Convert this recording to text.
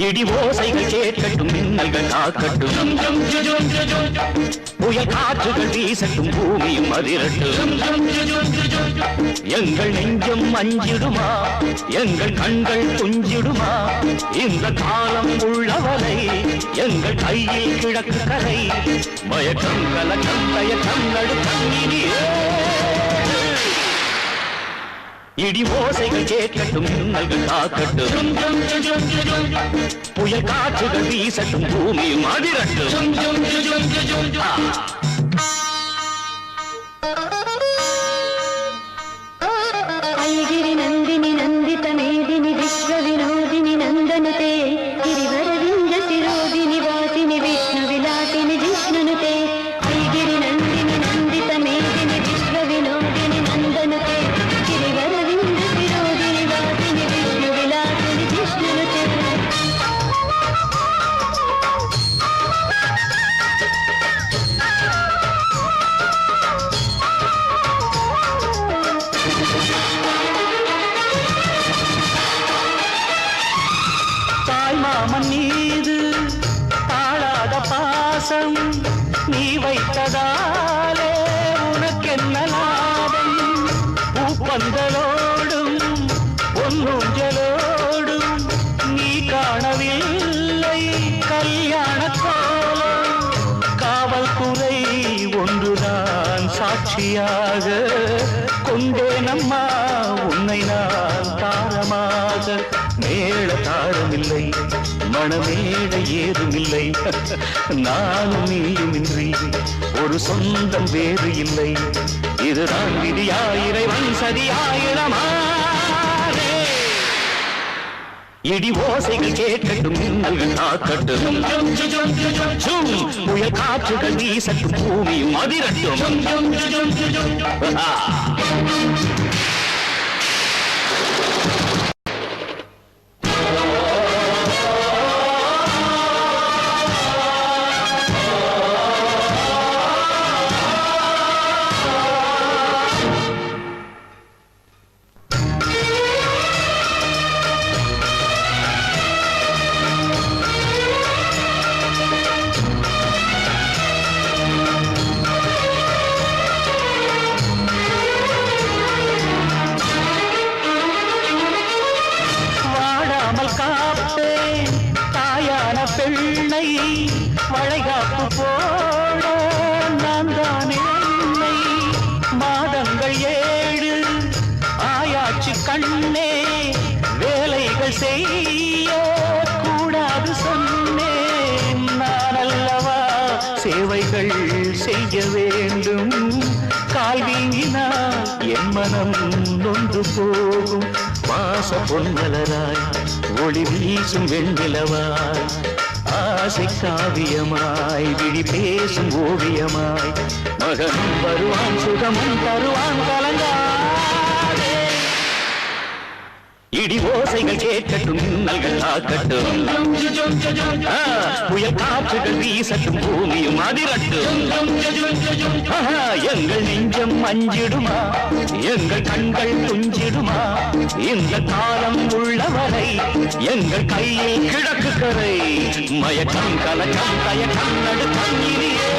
இடி ஓசைகள் கேட்கட்டும், மின்னல்கள் காக்கட்டும், புயல் காற்றுகள் வீசட்டும், பூமியும் அதிரட்டும். எங்கள் நெஞ்சம் அஞ்சிடுமா, எங்கள் கண்கள் துஞ்சிடுமா, இந்த காலம் உள்ளவரை எங்கள் கையில் கிழக்கு கரை. மயக்கம் கலக்கம் தயக்கம் நடுக்கம் இனியே. இடி ஓசைகள் கேட்கட்டும், மின்னல்கள் காக்கட்டும், புயல் காற்றுகள் வீசட்டும், பூமியும் அதிரட்டும். ஐகிரி நந்தினி நந்தித மேதினி விஸ்வ வினோதினி நந்தனுதே ಗಿರಿವರವಿಂದ ಶಿರೋದಿನಿ ವಾಸಿನಿ ವಿಷ್ಣು ವಿಲಾಸಿನಿ ಜಿಷ್ಣುನುತೆ. ಐಗಿರಿ ನಂದಿನಿ ನಂದಿತ ಮೇದಿನಿ ವಿಶ್ವ ವಿನೋದಿನಿ ನಂದನುತೆ ಗಿರಿವರವಿಂದ ಶಿರೋದಿನಿ ವಾಸಿನಿ ವಿಷ್ಣು ವಿಲಾಸಿನಿ ಜಿಷ್ಣುನುತೆ. தாய்மாமன் மீது தாழாத பாசம் நீ வைத்ததாலே உனக்கென்ன லாபம்? பூப்பந்தலோடும் பொன்னூஞ்சலோடும் நீ காணவில்லை கல்யாண கோலம். காவல்துறை ஒன்றுதான் சாட்சியாக கொண்டேனம்மா உன்னை நான் தாரமாக. மேள தாரமில்லை, மணமேட ஏதுமில்லை, நானும் நீயுமின்றி ஒரு சொந்தம் வேறு இல்லை. இதுதான் விதியாயிரைவன் சதியாயிரமானே. இடி ஓசைகள் கேட்கட்டும், மின்னல்கள் காக்கட்டும், புயல் காற்றுகள் வீசட்டும், பூமியும் அதிரட்டும். பெண்ணை வளைகாப்பு போட நான் தானே அன்னை. மாதங்கள் 7 ஆயாச்சு கண்ணே, வேலைகள் செய்ய கூடாது சொன்னேன். நான் அல்லவா சேவைகள் செய்ய வேண்டும். கால் வீங்கினால் என் மனம் நொன்று போகும். வாச பொன்மலராய் ஒளி வீசும் வெண்ணிலவாய், ஆசை காவியமாய் விழி பேசும் ஓவியமாய், மகனும் வருவான் சுகமும் தருவான் கலங்காதே. இடி ஓசைகள் கேட்கட்டும், மின்னல்கள் காக்கட்டும், புயல் காற்றுகள் வீசட்டும், பூமியும் அதிரட்டும். எங்கள் நெஞ்சம் அஞ்சிடுமா, எங்கள் கண்கள் துஞ்சிடுமா, இந்த காலம் உள்ளவரை எங்கள் கையில் கிழக்கு கரை. மயக்கம் கலக்கம் தயக்கம் நடுக்கம் இனியே.